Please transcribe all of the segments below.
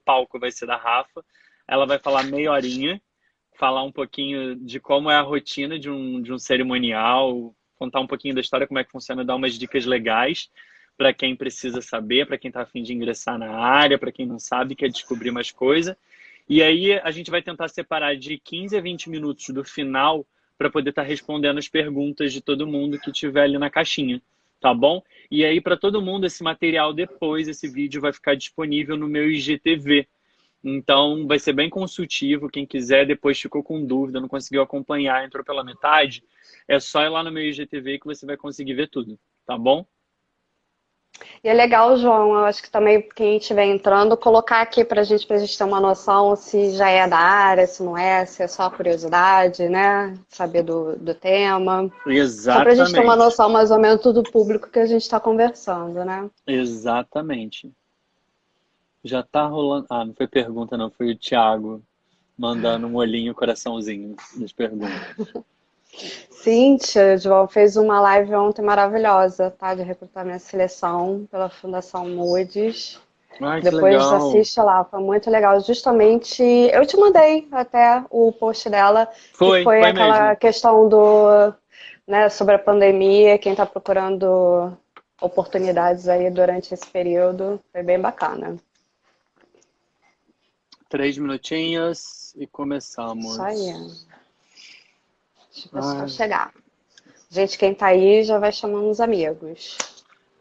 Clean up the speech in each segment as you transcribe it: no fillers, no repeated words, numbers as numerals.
palco vai ser da Rafa. Ela vai falar meia horinha, falar um pouquinho de como é a rotina de um cerimonial, contar um pouquinho da história, como é que funciona, dar umas dicas legais para quem precisa saber, para quem está a fim de ingressar na área, para quem não sabe, quer descobrir mais coisa. E aí a gente vai tentar separar de 15 a 20 minutos do final para poder estar respondendo as perguntas de todo mundo que tiver ali na caixinha, tá bom? E aí para todo mundo esse material depois, esse vídeo vai ficar disponível no meu IGTV. Então vai ser bem consultivo, quem quiser depois ficou com dúvida, não conseguiu acompanhar, entrou pela metade, é só ir lá no meu IGTV que você vai conseguir ver tudo, tá bom? E é legal, João, eu acho que também quem estiver entrando, colocar aqui para a gente ter uma noção se já é da área, se não é, se é só curiosidade, né? Saber do tema. Só para a gente ter uma Exatamente, noção mais ou menos do público que a gente está conversando, né? exatamente. Já tá rolando. Ah, não foi pergunta, não. Foi o Thiago mandando um olhinho, coraçãozinho nas perguntas. Cíntia, João, fez uma live ontem maravilhosa, tá? De recrutamento e seleção pela Fundação Moody's. Ai, que Depois legal. assiste lá, foi muito legal. Justamente, eu te mandei até o post dela, que foi Foi aquela mesmo. questão do, né, sobre a pandemia, quem está procurando oportunidades aí durante esse período, foi bem bacana. 3 minutinhos e Isso aí. começamos. Deixa o pessoal Ai, chegar. Gente, quem tá aí já vai chamando os amigos.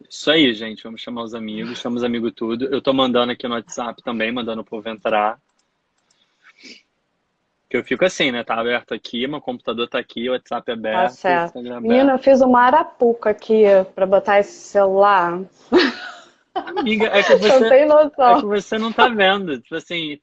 isso aí, gente. Vamos chamar os amigos. Chamamos amigo tudo. Eu tô mandando aqui no WhatsApp também, mandando o povo entrar. Que eu fico assim, né? Tá aberto aqui, meu computador tá aqui, o WhatsApp Tá aberto, o certo. Instagram Menina, aberto. eu fiz uma arapuca aqui pra botar esse celular. Amiga, Não tem é que noção. você não tá vendo. Tipo assim,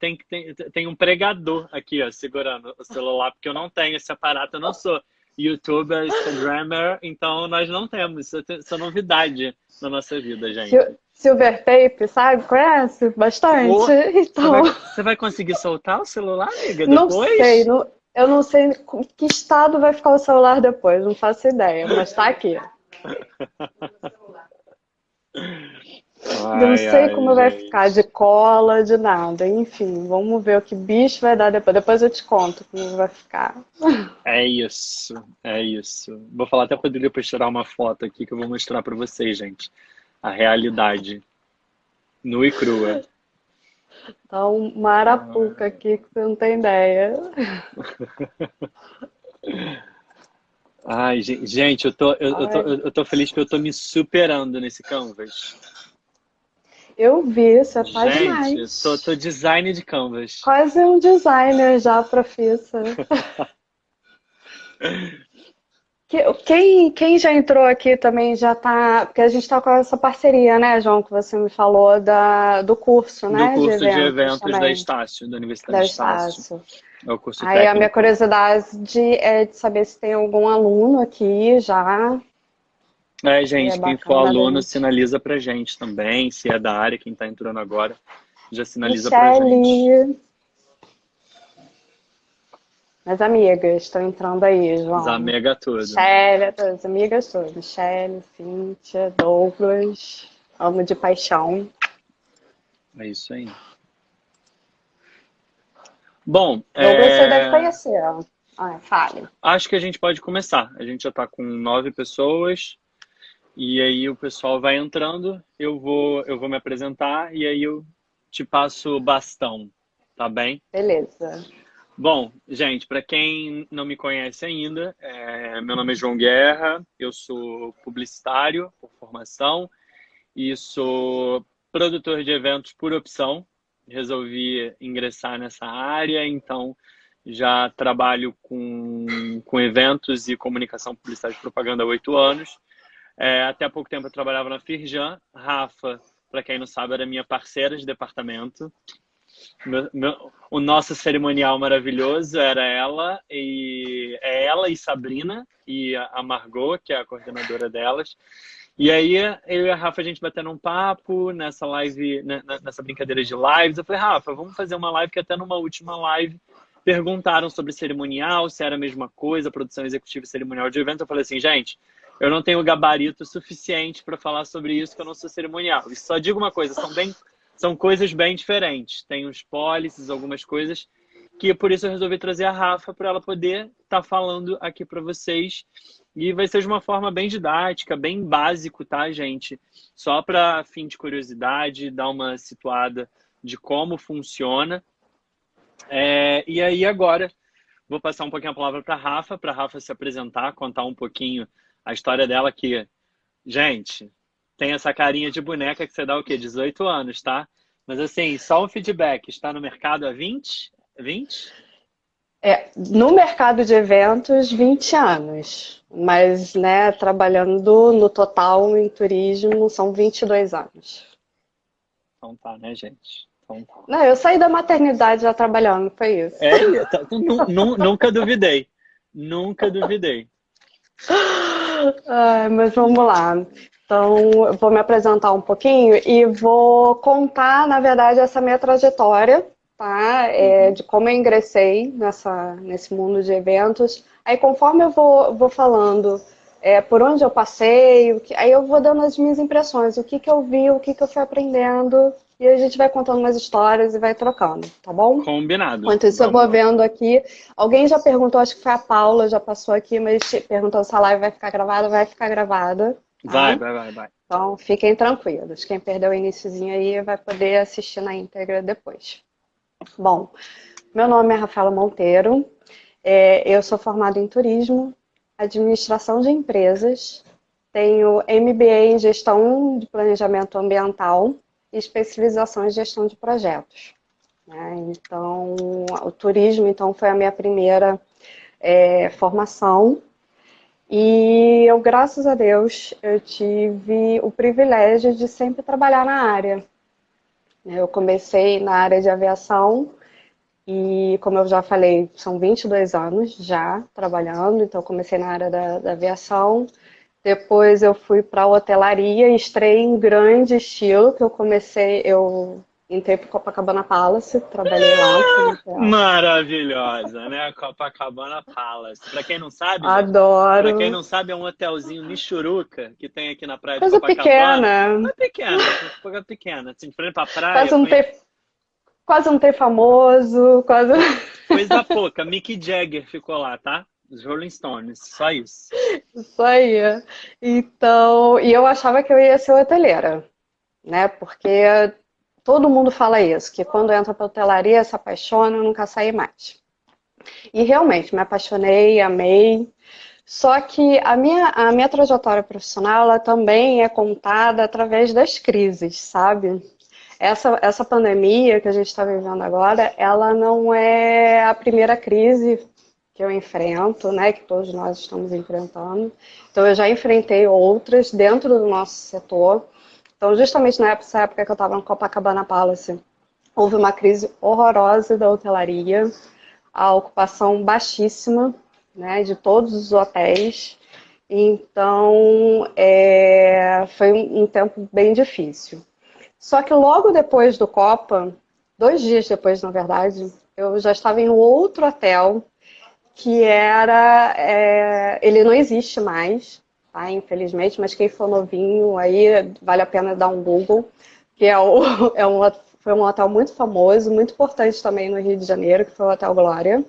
tem um pregador aqui, ó, segurando o celular, porque eu não tenho esse aparato, eu não sou YouTuber, Instagrammer, então nós não temos. Isso é novidade na nossa vida, gente. Silver Tape, sabe? Conhece bastante? Ou Então, você vai conseguir soltar o celular, amiga, não sei. depois? Eu não sei em que estado vai ficar o celular depois, não faço ideia, mas tá aqui. Não Ai, sei ai, como vai ficar, de gente. cola, de nada. Enfim, vamos ver o que bicho vai dar depois. Depois eu te conto como vai ficar. É isso, é isso. Vou falar até para depois tirar uma foto aqui que eu vou mostrar para vocês, gente. A realidade, nua e crua. Tá uma arapuca aqui que você não tem ideia. Ai, gente, Ai, eu tô feliz que eu tô me superando nesse Canvas. eu vi, você tá Gente, tô demais. design de Canvas. Quase um designer já, profissa. Quem já entrou aqui também já tá. Porque a gente tá com essa parceria, né, João, que você me falou do curso, Do né, de curso de eventos eventos da também, Estácio, da Universidade da Estácio. Estácio. É o curso Aí a minha técnico. curiosidade é de saber se tem algum aluno aqui já. É, Seria gente, quem for bacana da aluno gente. sinaliza pra gente também, se é da área, quem tá entrando agora, já sinaliza pra gente. Michele, minhas amigas estão entrando aí, João. Zamega tudo. Michele, as amigas todas. Michele, Cíntia, Douglas. Amo de paixão. É isso aí. Bom, Douglas você deve conhecer. Ah, fale. acho que a gente pode começar. A gente já está com 9 pessoas e aí o pessoal vai entrando. Eu vou me apresentar e aí eu te passo o bastão, tá bem? Beleza. Bom, gente, para quem não me conhece ainda, meu nome é João Guerra, eu sou publicitário por formação e sou produtor de eventos por opção. Resolvi ingressar nessa área, então já trabalho com eventos e comunicação, publicidade e propaganda há 8 anos. Até há pouco tempo eu trabalhava na Firjan. Rafa, para quem não sabe, era minha parceira de departamento. O nosso cerimonial maravilhoso era ela e Sabrina e a Margot, que é a coordenadora delas. E aí, eu e a Rafa, a gente batendo um papo nessa live, nessa brincadeira de lives. Eu falei, Rafa, vamos fazer uma live que até numa última live perguntaram sobre cerimonial, se era a mesma coisa, produção executiva e cerimonial de evento. Eu falei assim, gente, eu não tenho gabarito suficiente para falar sobre isso, que eu não sou cerimonial. E só digo uma coisa, são coisas bem diferentes. Tem os policies, algumas coisas que por isso eu resolvi trazer a Rafa para ela poder estar falando aqui para vocês. E vai ser de uma forma bem didática, bem básico, tá, gente? Só para fim de curiosidade, dar uma situada de como funciona. E aí agora vou passar um pouquinho a palavra para a Rafa se apresentar, contar um pouquinho a história dela que, gente, tem essa carinha de boneca que você dá o quê? 18 anos, tá? Mas assim, só um feedback, está no mercado há 20? 20? No mercado de eventos, 20 anos. Mas, né, trabalhando no total em turismo, são 22 anos. Então tá, né, gente? Então tá. Não, eu saí da maternidade já trabalhando, foi isso. Nunca duvidei. Nunca duvidei. Mas vamos lá. Então, eu vou me apresentar um pouquinho e vou contar, na verdade, essa minha trajetória, tá? De como eu ingressei nesse mundo de eventos. Aí, conforme eu vou falando por onde eu passei, aí eu vou dando as minhas impressões, o que eu vi, o que eu fui aprendendo, e a gente vai contando umas histórias e vai trocando, tá bom? Combinado. Enquanto isso, eu vou vendo aqui. Alguém já perguntou, acho que foi a Paula, já passou aqui, mas perguntou se a live vai ficar gravada. Vai ficar gravada. Tá? Vai. Então, fiquem tranquilos. Quem perdeu o iniciozinho aí vai poder assistir na íntegra depois. Bom, meu nome é Rafaela Monteiro. Eu sou formada em turismo, administração de empresas. Tenho MBA em gestão de planejamento ambiental e especialização em gestão de projetos. Então, o turismo foi a minha primeira formação e eu, graças a Deus, eu tive o privilégio de sempre trabalhar na área. Eu comecei na área de aviação e, como eu já falei, são 22 anos já trabalhando, então eu comecei na área da aviação. Depois eu fui para a hotelaria, estrei em grande estilo, que eu entrei para Copacabana Palace, trabalhei lá. Maravilhosa, né? Copacabana Palace. Para quem não sabe, gente, para quem Adoro. não sabe, é um hotelzinho Michuruca que tem aqui na praia de Coisa Copacabana. pequena. É pequena. Assim, de frente pra praia. Quase um T famoso, quase. Coisa pouca. Mick Jagger ficou lá, tá? Os Rolling Stones, só isso. Isso aí. Então, e eu achava que eu ia ser hoteleira, né? Porque todo mundo fala isso, que quando entra para hotelaria se apaixona e nunca sai mais. E realmente me apaixonei, amei. Só que a minha trajetória profissional ela também é contada através das crises, sabe? Essa pandemia que a gente está vivendo agora, ela não é a primeira crise que eu enfrento, né? Que todos nós estamos enfrentando. Então, eu já enfrentei outras dentro do nosso setor. Então, justamente nessa época que eu estava no Copacabana Palace, houve uma crise horrorosa da hotelaria, a ocupação baixíssima, né, de todos os hotéis. Então, foi um tempo bem difícil. Só que logo depois do Copa, 2 dias depois, na verdade, eu já estava em outro hotel que ele não existe mais, tá, infelizmente, mas quem for novinho aí vale a pena dar um Google, que foi um hotel muito famoso, muito importante também no Rio de Janeiro, que foi o Hotel Glória.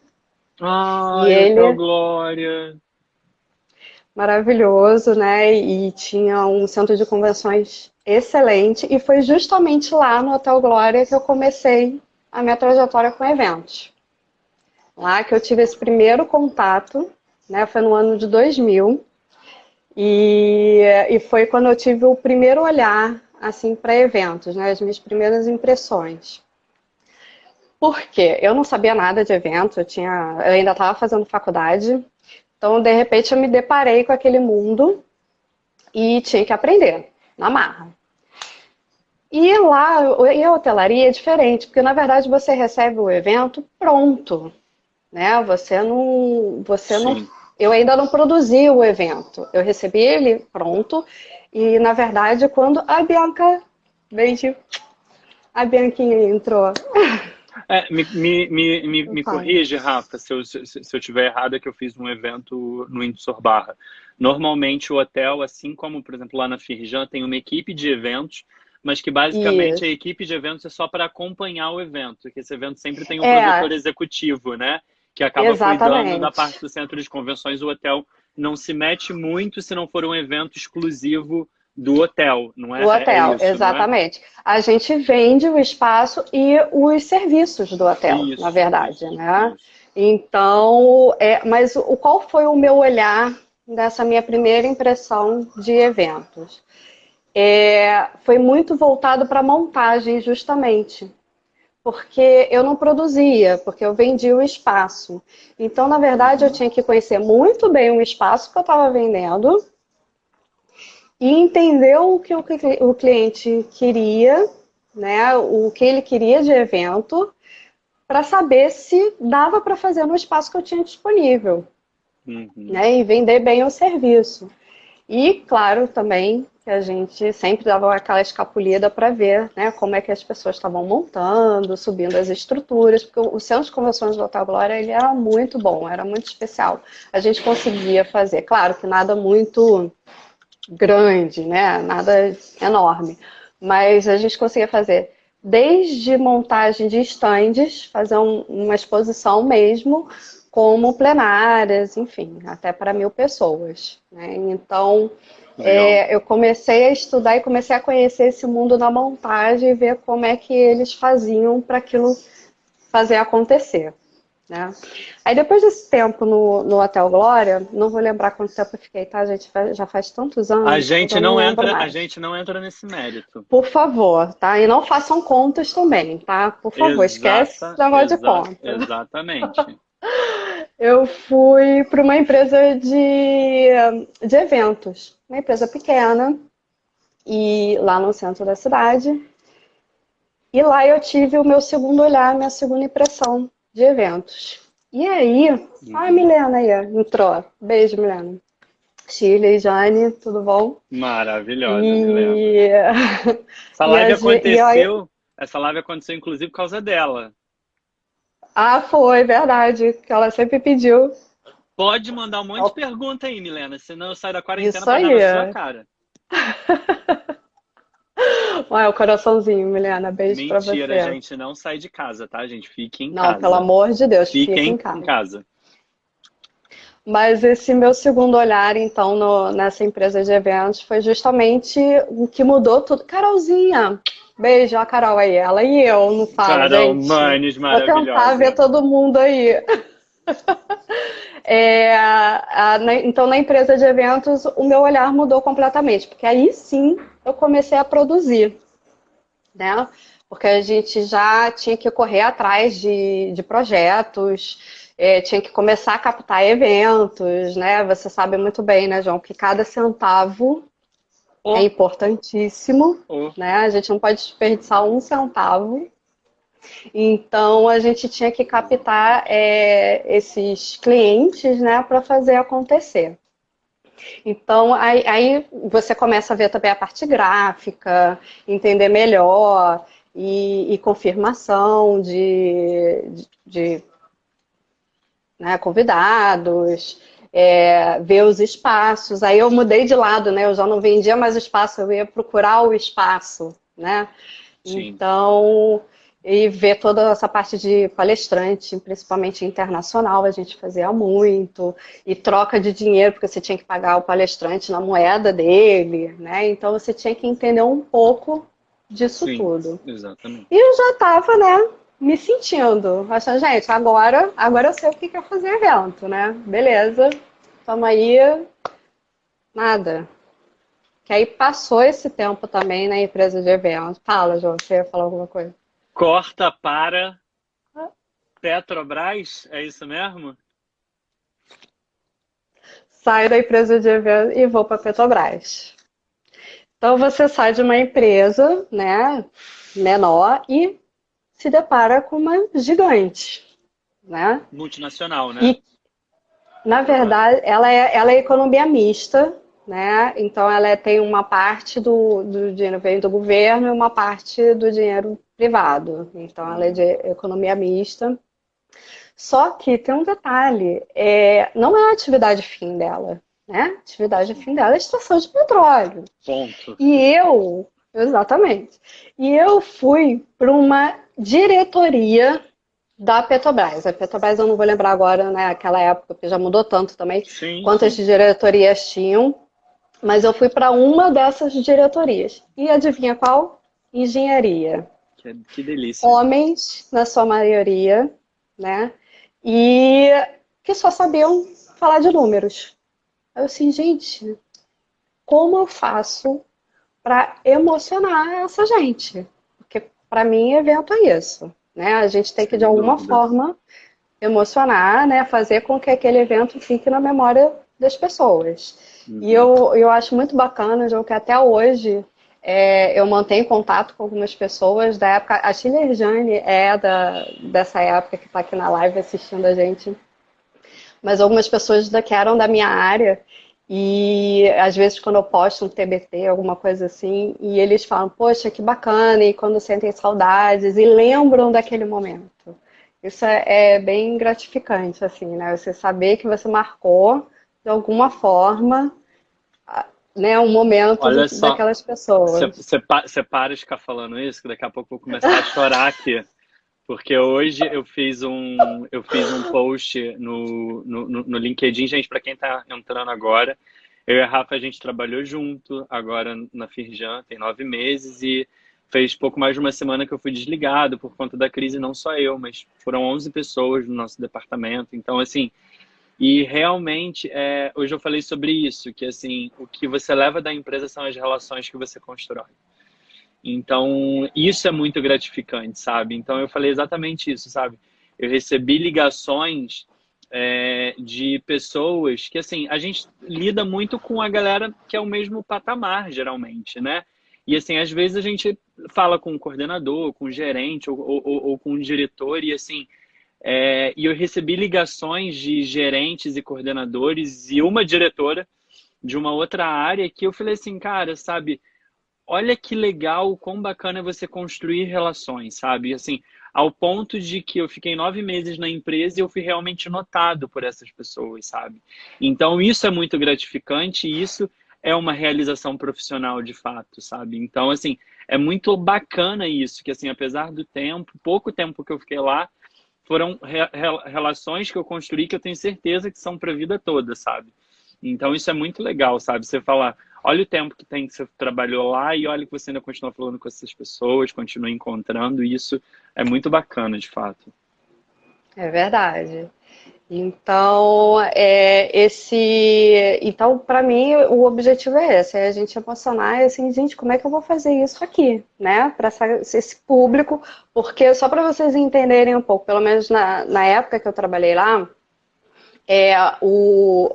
E Ai, Hotel ele Glória. maravilhoso, né? E tinha um centro de convenções excelente. E foi justamente lá no Hotel Glória que eu comecei a minha trajetória com eventos. Lá que eu tive esse primeiro contato, né? Foi no ano de 2000. E foi quando eu tive o primeiro olhar assim para eventos, né? As minhas primeiras impressões. Por quê? Eu não sabia nada de evento, eu ainda estava fazendo faculdade. Então, de repente, eu me deparei com aquele mundo e tinha que aprender, na marra. E lá, e a hotelaria é diferente, porque na verdade você recebe o evento pronto, né? Sim. Eu ainda não produzi o evento, eu recebi ele pronto e na verdade quando a Bianca veio, a Bianquinha entrou. Me corrige, Rafa, se eu tiver errado, é que eu fiz um evento no Windsor Barra. Normalmente o hotel, assim como, por exemplo, lá na Firjan, tem uma equipe de eventos, mas que basicamente a Isso. equipe de eventos é só para acompanhar o evento, que esse evento sempre tem um produtor É, executivo, né? Que acaba cuidando da parte exatamente. do centro de convenções. O hotel não se mete muito se não for um evento exclusivo do hotel, não Do é? É hotel, isso, não é? exatamente. A gente vende o espaço e os serviços do hotel, na verdade, Isso, né? isso. Então, mas qual foi o meu olhar dessa minha primeira impressão de eventos? Foi muito voltado para a montagem, justamente, porque eu não produzia, porque eu vendia o espaço. Então, na verdade, eu Uhum. tinha que conhecer muito bem o espaço que eu estava vendendo e entender o que o cliente queria, né, o que ele queria de evento, para saber se dava para fazer no espaço que eu tinha disponível, Uhum. né, e vender bem o serviço. E, claro, também que a gente sempre dava aquela escapulida para ver, né, como é que as pessoas estavam montando, subindo as estruturas, porque o centro de convenções do Hotel Glória, ele era muito bom, era muito especial. A gente conseguia fazer, claro que nada muito grande, né, nada enorme, mas a gente conseguia fazer desde montagem de estandes, fazer uma exposição mesmo, como plenárias, enfim, até para 1.000 pessoas, né? Então, Legal. eu comecei a estudar e comecei a conhecer esse mundo da montagem e ver como é que eles faziam para aquilo fazer acontecer, né? Aí depois desse tempo no Hotel Glória, não vou lembrar quanto tempo eu fiquei, tá? gente? Já faz tantos anos que eu já não lembro A mais. gente não entra nesse mérito. Por favor, tá? E não façam contas também, tá? Por favor, esquece esse negócio de conta. Exatamente. Eu fui para uma empresa de eventos, uma empresa pequena, e lá no centro da cidade. E lá eu tive o meu segundo olhar, minha segunda impressão de eventos. E aí, a Uhum. Milena aí, entrou. Beijo, Milena. Shirley, Jane, tudo bom? Maravilhosa, Milena. E, Essa e, live a, e aí, essa live aconteceu inclusive por causa dela. foi verdade, que ela sempre pediu. Pode mandar um monte de pergunta aí, Milena, senão eu saio da quarentena Isso pra dar aí. na sua cara. Olha o coraçãozinho, Milena, beijo pra Mentira, a você. gente não sai de casa, tá, gente? Fique em Não, pelo casa. amor de Deus, fica em Fiquem em casa. casa. Mas esse meu segundo olhar, então, nessa empresa de eventos, foi justamente o que mudou tudo. Carolzinha, beijo, a Carol aí, ela e eu, não fala, Carol gente. Manes, Vou tentar ver maravilhosa. todo mundo aí. Então, na empresa de eventos, o meu olhar mudou completamente, porque aí sim eu comecei a produzir, né? Porque a gente já tinha que correr atrás de projetos, tinha que começar a captar eventos, né? Você sabe muito bem, né, João, que cada centavo é Oh, importantíssimo, oh, né? A gente não pode desperdiçar um centavo. Então a gente tinha que captar esses clientes, né, para fazer acontecer. Então, aí você começa a ver também a parte gráfica, entender melhor e confirmação de, né, convidados, ver os espaços. Aí eu mudei de lado, né? Eu já não vendia mais o espaço, eu ia procurar o espaço, né? sim, Então, e ver toda essa parte de palestrante, principalmente internacional, a gente fazia muito, e troca de dinheiro, porque você tinha que pagar o palestrante na moeda dele, né? Então você tinha que entender um pouco disso sim, tudo. exatamente. E eu já estava, né, me sentindo, achando, gente, agora eu sei o que é fazer evento, né? Beleza, tamo aí, nada. Que aí passou esse tempo também na empresa de eventos. Fala, João, você ia falar alguma coisa? Corta para Petrobras, é isso mesmo? Saio da empresa de eventos e vou para a Petrobras. Então você sai de uma empresa, né, menor e se depara com uma gigante, né? Multinacional, né? E na Petrobras. verdade ela é economia mista, né? Então tem uma parte do dinheiro vem do governo e uma parte do dinheiro privado. Então ela é de Hum, economia mista. Só que tem um detalhe, não é a atividade fim dela, né? A atividade sim. fim dela é a extração de petróleo. Ponto. E Exatamente. E eu fui para uma diretoria da Petrobras. A Petrobras eu não vou lembrar agora, né, aquela época, porque já mudou tanto também, Sim, quantas sim. diretorias tinham, mas eu fui para uma dessas diretorias. E adivinha qual? Engenharia. Que delícia. Homens, na sua maioria, né? E que só sabiam falar de números. Aí eu assim, gente, como eu faço para emocionar essa gente? Porque para mim, evento é isso, né? A gente tem que de Sem alguma dúvida. forma emocionar, né? Fazer com que aquele evento fique na memória das pessoas. E Uhum. eu acho muito bacana, João, que até hoje eu mantenho contato com algumas pessoas da época. A Chile Jane dessa época que está aqui na live assistindo a gente, mas algumas pessoas que eram da minha área. E às vezes quando eu posto um TBT, alguma coisa assim, e eles falam, poxa, que bacana, e quando sentem saudades e lembram daquele momento. Isso é bem gratificante, assim, né? Você saber que você marcou de alguma forma, né, um momento Olha só, daquelas pessoas. você para de ficar falando isso, que daqui a pouco eu vou começar a chorar aqui. Porque hoje eu fiz um post no LinkedIn, gente, para quem está entrando agora. Eu e a Rafa, a gente trabalhou junto agora na Firjan, tem 9 meses, e fez pouco mais de uma semana que eu fui desligado por conta da crise, não só eu, mas foram 11 pessoas no nosso departamento. Então, assim, e realmente, hoje eu falei sobre isso, que assim, o que você leva da empresa são as relações que você constrói. Então, isso é muito gratificante, sabe? Então, eu falei exatamente isso, sabe? Eu recebi ligações de pessoas que, assim, a gente lida muito com a galera que é o mesmo patamar, geralmente, né? E, assim, às vezes a gente fala com o coordenador, com o gerente ou com o diretor e, assim, e eu recebi ligações de gerentes e coordenadores e uma diretora de uma outra área que eu falei assim, cara, sabe? Olha que legal, quão bacana é você construir relações, sabe? Assim, ao ponto de que eu fiquei 9 meses na empresa e eu fui realmente notado por essas pessoas, sabe? Então, isso é muito gratificante e isso é uma realização profissional de fato, sabe? Então, assim, é muito bacana isso, que assim, apesar do tempo, pouco tempo que eu fiquei lá, foram relações que eu construí que eu tenho certeza que são para a vida toda, sabe? Então isso é muito legal, sabe? Você falar, olha o tempo que tem que você trabalhou lá e olha que você ainda continua falando com essas pessoas, continua encontrando, e isso é muito bacana, de fato. É verdade. Então, então para mim o objetivo é esse, é a gente emocionar e assim, gente, como é que eu vou fazer isso aqui, né? Para esse público, porque só para vocês entenderem um pouco, pelo menos na época que eu trabalhei lá,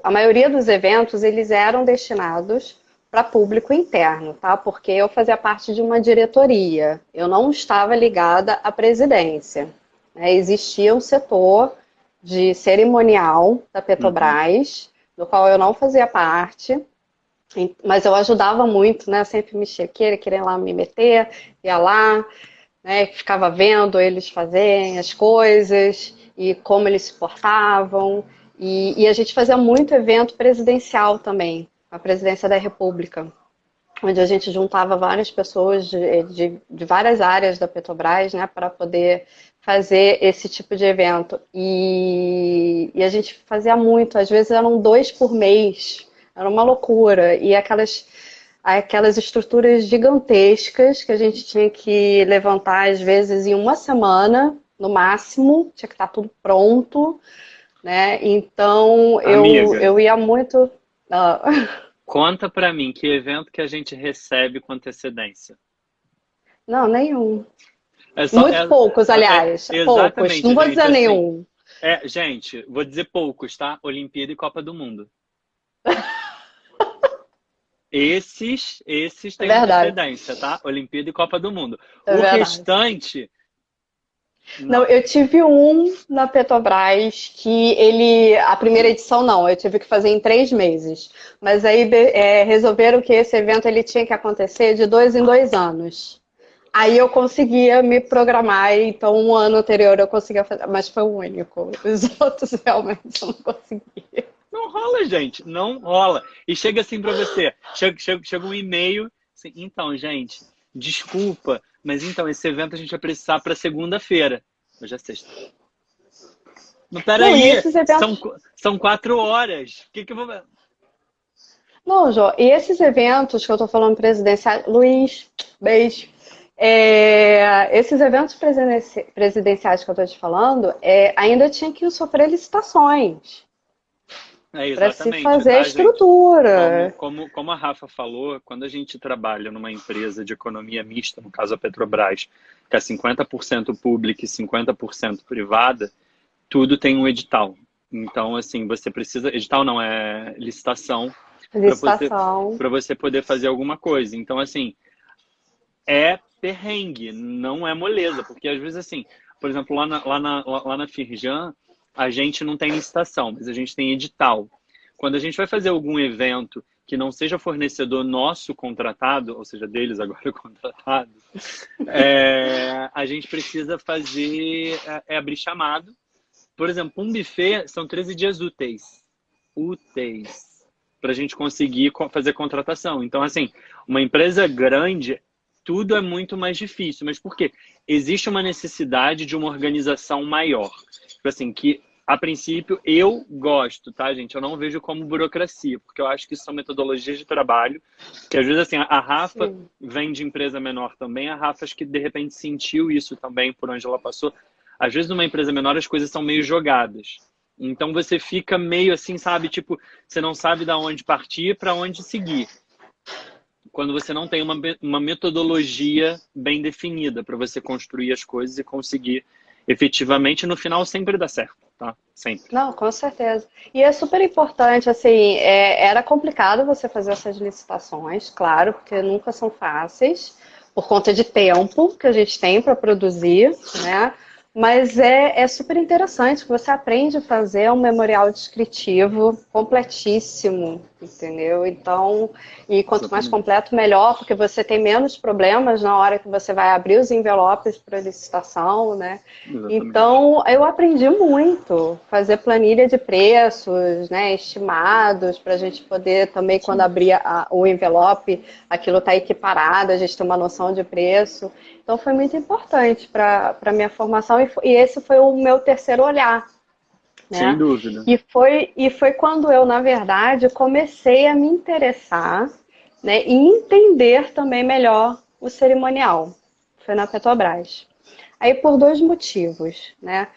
a maioria dos eventos eles eram destinados para público interno, tá? Porque eu fazia parte de uma diretoria, eu não estava ligada à presidência, né? Existia um setor de cerimonial da Uhum. Petrobras, do qual eu não fazia parte, mas eu ajudava muito, né? Eu sempre mexia, queria lá me meter, ia lá, né? Ficava vendo eles fazerem as coisas e como eles se portavam. E a gente fazia muito evento presidencial também, a presidência da República, onde a gente juntava várias pessoas de várias áreas da Petrobras, né, para poder fazer esse tipo de evento. E a gente fazia muito, às vezes eram 2 por mês, era uma loucura. E aquelas estruturas gigantescas que a gente tinha que levantar, às vezes, em uma semana, no máximo, tinha que estar tudo pronto, né? Então Amiga, eu ia muito. Ah, conta pra mim que evento que a gente recebe com antecedência. não, nenhum. É só, Muito poucos, aliás. Poucos. Não exatamente, vou gente, dizer assim, nenhum. gente, vou dizer poucos, tá? Olimpíada e Copa do Mundo. Esses É têm verdade. antecedência, tá? Olimpíada e Copa do Mundo. É O verdade. restante, Não, não. eu tive um na Petrobras que a primeira edição não, eu tive que fazer em 3 meses. Mas aí resolveram que esse evento ele tinha que acontecer de 2 em 2 anos. Aí eu conseguia me programar, então um ano anterior eu conseguia fazer, mas foi o único. Os outros realmente eu não conseguia. Não rola, gente. Não rola. E chega assim pra você. Chega um e-mail. Assim, então, gente. desculpa, mas então, esse evento a gente vai precisar para segunda-feira. Hoje é sexta. Mas Não, e peraí, esses eventos. são 4 horas. O que que eu vou... Não, Jô, e esses eventos que eu tô falando presidenciais. Luiz, beijo. Esses eventos presidenciais que eu tô te falando, ainda tinha que sofrer licitações É, para se exatamente, fazer a tá, gente? Como, estrutura. como, como a Rafa falou, quando a gente trabalha numa empresa de economia mista, no caso a Petrobras, que é 50% pública e 50% privada, tudo tem um edital. Então, assim, você precisa. Edital não, é licitação para você, Licitação. para você poder fazer alguma coisa. Então, assim, é perrengue, não é moleza, porque às vezes, assim, por exemplo, lá na Firjan, a gente não tem licitação, mas a gente tem edital. Quando a gente vai fazer algum evento que não seja fornecedor nosso contratado, ou seja, deles agora contratado, a gente precisa fazer, abrir chamado. Por exemplo, um buffet são 13 dias úteis. Úteis. Para a gente conseguir fazer contratação. Então, assim, uma empresa grande, tudo é muito mais difícil. Mas por quê? Existe uma necessidade de uma organização maior. Tipo assim, que a princípio eu gosto, tá, gente? Eu não vejo como burocracia, porque eu acho que são metodologias de trabalho que às vezes assim, a Rafa Sim. vem de empresa menor também, a Rafa acho que de repente sentiu isso também por onde ela passou. Às vezes numa empresa menor as coisas são meio jogadas. Então você fica meio assim, sabe, tipo, você não sabe da onde partir para onde seguir quando você não tem uma metodologia bem definida para você construir as coisas e conseguir efetivamente, no final sempre dá certo, tá? Sempre. Não, com certeza. E é super importante, assim, era complicado você fazer essas licitações, claro, porque nunca são fáceis, por conta de tempo que a gente tem para produzir, né? Mas é super interessante, que você aprende a fazer um memorial descritivo completíssimo, entendeu? Então, e quanto mais Exatamente. completo, melhor, porque você tem menos problemas na hora que você vai abrir os envelopes para licitação, né? Exatamente. Então, eu aprendi muito, fazer planilha de preços, né, estimados, para a gente poder também, quando Sim. abrir o envelope, aquilo está equiparado, a gente ter uma noção de preço. Então, foi muito importante para a minha formação e esse foi o meu terceiro olhar, Sem né? dúvida. E foi quando eu, na verdade, comecei a me interessar, né, e entender também melhor o cerimonial. Foi na Petrobras. Aí por dois motivos, né?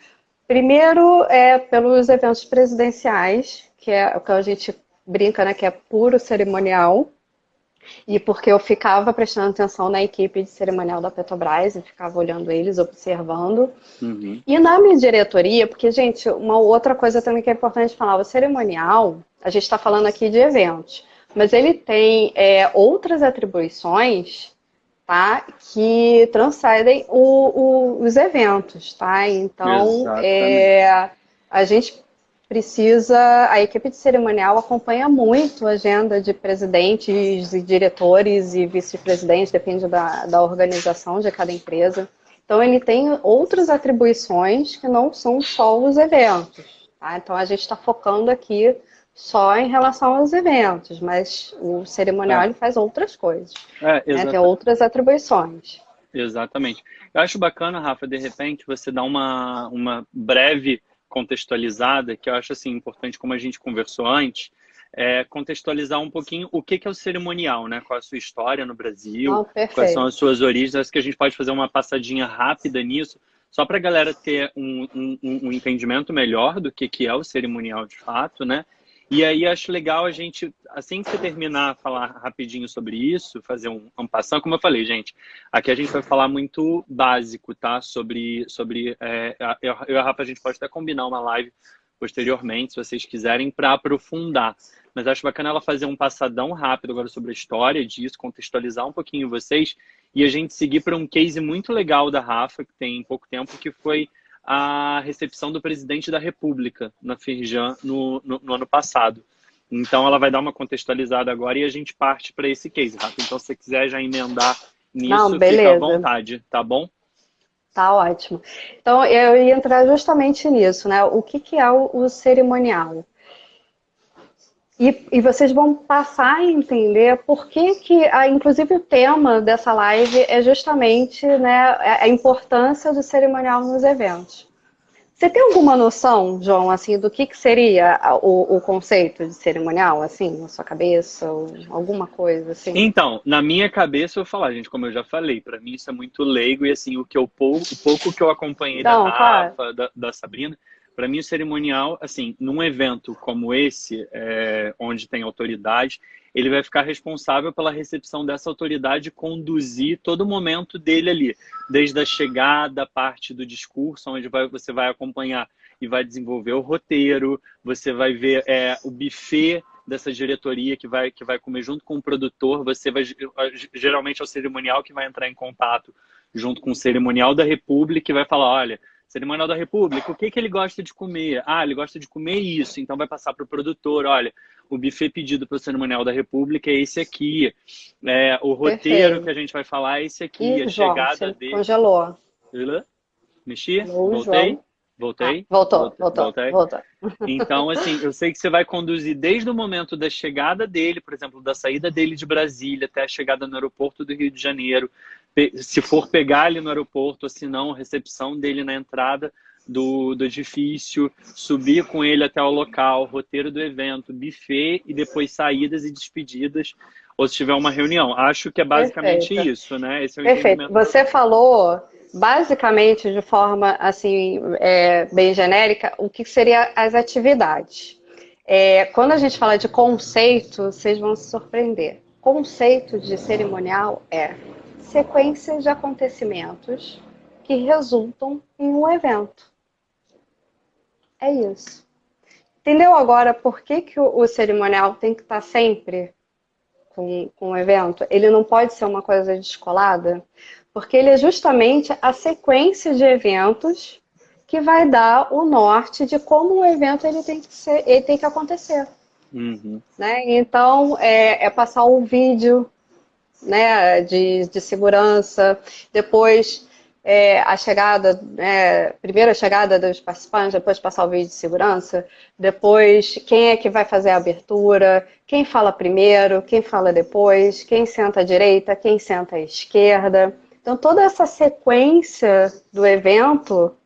Primeiro é pelos eventos presidenciais, que é o que a gente brinca, né, que é puro cerimonial, e porque eu ficava prestando atenção na equipe de cerimonial da Petrobras e ficava olhando eles, observando. Uhum. E na minha diretoria, porque, gente, uma outra coisa também que é importante falar, o cerimonial, a gente está falando aqui de eventos, mas ele tem outras atribuições, tá? Que transcendem os eventos, tá? Então, Exatamente. a gente precisa, a equipe de cerimonial acompanha muito a agenda de presidentes e diretores e vice-presidentes, depende da organização de cada empresa. Então, ele tem outras atribuições que não são só os eventos, tá? Então, a gente está focando aqui só em relação aos eventos, mas o cerimonial É, ele faz outras coisas, né? Tem exata, outras atribuições. exatamente. Eu acho bacana, Rafa, de repente, você dar uma breve contextualizada, que eu acho assim importante, como a gente conversou antes, contextualizar um pouquinho o que é o cerimonial, né? Qual a sua história no Brasil, Não, quais são as perfeito. suas origens. Acho que a gente pode fazer uma passadinha rápida nisso, só para a galera ter um entendimento melhor do que é o cerimonial de fato, né? E aí acho legal a gente, assim que você terminar, falar rapidinho sobre isso, fazer um passão, como eu falei, gente, aqui a gente vai falar muito básico, tá? Sobre eu e a Rafa, a gente pode até combinar uma live posteriormente, se vocês quiserem, para aprofundar. Mas acho bacana ela fazer um passadão rápido agora sobre a história disso, contextualizar um pouquinho vocês e a gente seguir para um case muito legal da Rafa, que tem pouco tempo, que foi a recepção do presidente da República na Firjan no ano passado. Então, ela vai dar uma contextualizada agora e a gente parte para esse case, Rafa. Então, se você quiser já emendar Não, nisso, fica à beleza. vontade, tá bom? Tá ótimo. Então, eu ia entrar justamente nisso, né? O que que é o cerimonial? E vocês vão passar a entender por que que, inclusive o tema dessa live é justamente, né, a importância do cerimonial nos eventos. Você tem alguma noção, João, assim, do que seria o conceito de cerimonial, assim, na sua cabeça, ou alguma coisa assim? Então, na minha cabeça, eu vou falar, gente, como eu já falei, para mim isso é muito leigo e assim, o pouco que eu acompanhei da Não, claro. Rafa, da Sabrina, para mim o cerimonial, assim, num evento como esse, onde tem autoridade, ele vai ficar responsável pela recepção dessa autoridade e conduzir todo o momento dele ali, desde a chegada, a parte do discurso, onde você vai acompanhar e vai desenvolver o roteiro, você vai ver o buffet dessa diretoria que vai comer junto com o produtor, você vai, geralmente é o cerimonial que vai entrar em contato junto com o cerimonial da República e vai falar, olha, cerimonial da República, o que ele gosta de comer? Ah, ele gosta de comer isso, então vai passar para o produtor, olha, o buffet pedido para o cerimonial da República é esse aqui, o roteiro que Perfeito. a gente vai falar é esse aqui, Ih, a João, chegada você dele... congelou. Mexi? Alô, Voltei? João. Ah, Voltei? voltou, voltou, Voltei? voltou. Então, assim, eu sei que você vai conduzir desde o momento da chegada dele, por exemplo, da saída dele de Brasília até a chegada no aeroporto do Rio de Janeiro, se for pegar ele no aeroporto, ou se não, recepção dele na entrada do edifício, subir com ele até o local, roteiro do evento, buffet e depois saídas e despedidas, ou se tiver uma reunião. Acho que é basicamente Perfeito. isso, né? Esse é o Perfeito. entendimento que eu Você tenho. falou, basicamente, de forma assim, bem genérica, o que seriam as atividades. Quando a gente fala de conceito, vocês vão se surpreender. Conceito de cerimonial é sequência de acontecimentos que resultam em um evento. É isso. Entendeu agora por que, que o cerimonial tem que estar sempre com o evento? Ele não pode ser uma coisa descolada, porque ele é justamente a sequência de eventos que vai dar o norte de como o evento ele tem que ser, ele tem que acontecer. Uhum. Né? Então, passar o vídeo, né, de segurança, depois a chegada, primeiro a chegada dos participantes, depois passar o vídeo de segurança, depois quem é que vai fazer a abertura, quem fala primeiro, quem fala depois, quem senta à direita, quem senta à esquerda. Então, toda essa sequência do evento,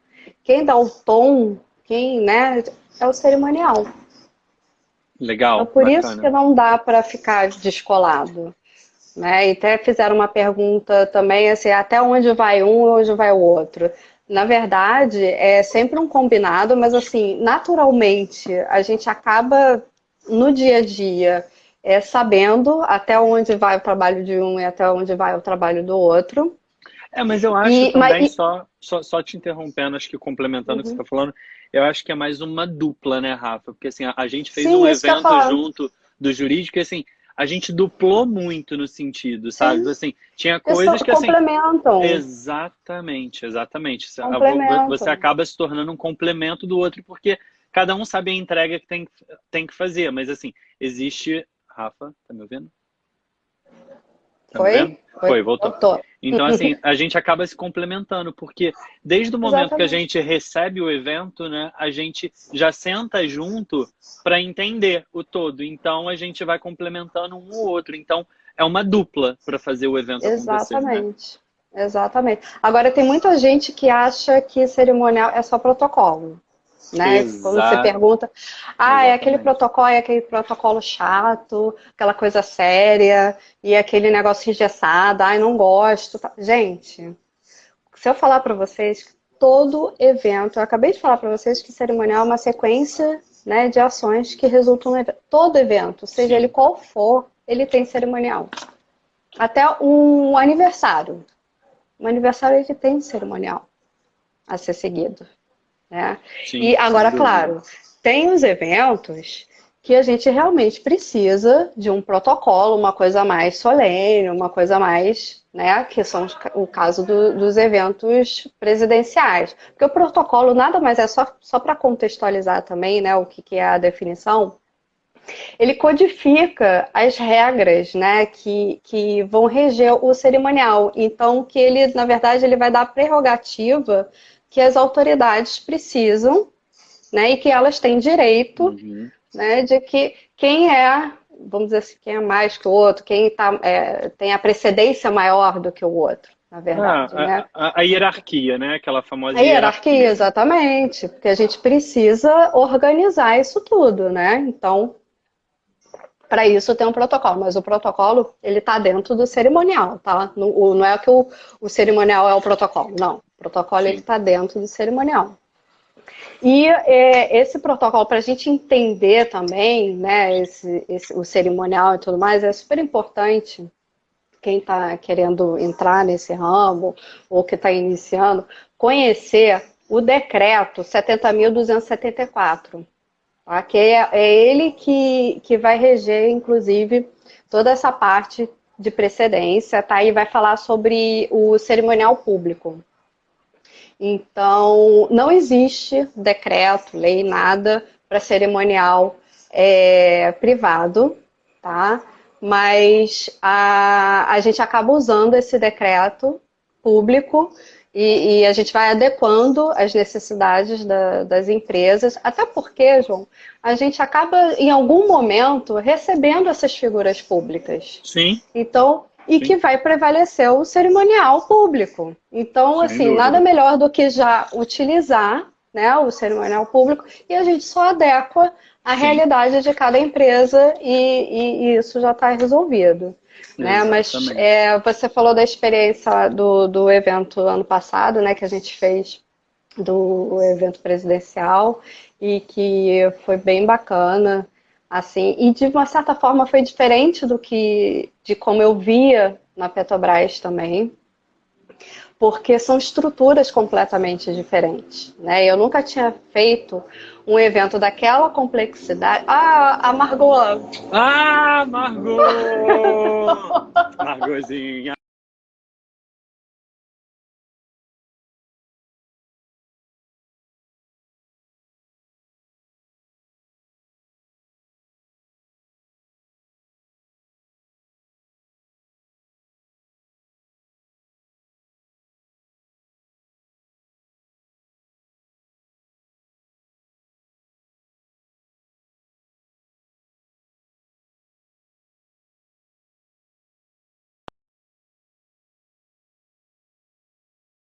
quem dá o tom, quem, né, é o cerimonial. Então, Legal, por isso que bacana. não dá para ficar descolado. Né? E até fizeram uma pergunta também, assim, até onde vai um e onde vai o outro. Na verdade, é sempre um combinado, mas assim, naturalmente, a gente acaba no dia a dia sabendo até onde vai o trabalho de um e até onde vai o trabalho do outro. Mas eu acho E, mas, também, e, só te interrompendo, acho que complementando o que você uhum. está falando, eu acho que é mais uma dupla, né, Rafa? Porque assim, a gente fez um Sim, isso que eu ia evento falar. junto do jurídico e assim, a gente duplou muito no sentido, sabe? Sim, Assim, tinha coisas pessoas que assim, complementam, exatamente, exatamente. Você complementam. acaba se tornando um complemento do outro, porque cada um sabe a entrega que tem que fazer. Mas assim, existe. Rafa, tá me ouvindo? Tá me vendo? Foi? Foi, Foi, voltou. voltou. Então, assim, a gente acaba se complementando, porque desde o momento que a Exatamente. gente recebe o evento, né, a gente já senta junto para entender o todo. Então, a gente vai complementando um ou outro. Então, é uma dupla para fazer o evento acontecer, né? Exatamente. Exatamente. Agora, tem muita gente que acha que cerimonial é só protocolo. Né? Quando você pergunta, Exatamente. é aquele protocolo chato, aquela coisa séria, e aquele negócio engessado, ai, não gosto. Gente, se eu falar para vocês que todo evento, eu acabei de falar para vocês que cerimonial é uma sequência, né, de ações que resultam no evento. Todo evento, seja ele Sim. qual for, ele tem cerimonial. Até um aniversário. Um aniversário ele tem um cerimonial a ser seguido. Né? Sim, E sem agora, dúvida. claro, tem os eventos que a gente realmente precisa de um protocolo, uma coisa mais solene, uma coisa mais, né, que são o caso dos eventos presidenciais. Porque o protocolo nada mais é só para contextualizar também, né, o que é a definição, ele codifica as regras, né, que vão reger o cerimonial. Então, que ele, na verdade, ele vai dar a prerrogativa que as autoridades precisam, né, e que elas têm direito, Uhum. né, de que quem é, vamos dizer assim, quem é mais que o outro, quem tem a precedência maior do que o outro, na verdade, né? A hierarquia, né? Aquela famosa A hierarquia, hierarquia, né? exatamente, porque a gente precisa organizar isso tudo, né? Então, para isso tem um protocolo, mas o protocolo, ele está dentro do cerimonial, tá? Não é que o cerimonial é o protocolo, não. O protocolo, ele Sim. está dentro do cerimonial. E esse protocolo, para a gente entender também, né, o cerimonial e tudo mais, é super importante. Quem está querendo entrar nesse ramo ou que está iniciando, conhecer o decreto 70.274, tá? Que é ele que vai reger, inclusive, toda essa parte de precedência, tá? E vai falar sobre o cerimonial público. Então, não existe decreto, lei, nada para cerimonial privado, tá? Mas a gente acaba usando esse decreto público e a gente vai adequando as necessidades das empresas, até porque, João, a gente acaba, em algum momento, recebendo essas figuras públicas. Sim, Então, e que sim, vai prevalecer o cerimonial público. Então, sem assim, nada dúvida. melhor do que já utilizar, né, o cerimonial público e a gente só adequa à Sim, realidade de cada empresa e isso já está resolvido. Né? Mas exatamente. você falou da experiência do evento ano passado, né, que a gente fez do evento presidencial e que foi bem bacana, assim, e de uma certa forma foi diferente de como eu via na Petrobras também, porque são estruturas completamente diferentes, né? Eu nunca tinha feito um evento daquela complexidade. Ah, a Margot! Ah, Margot! Margotzinha.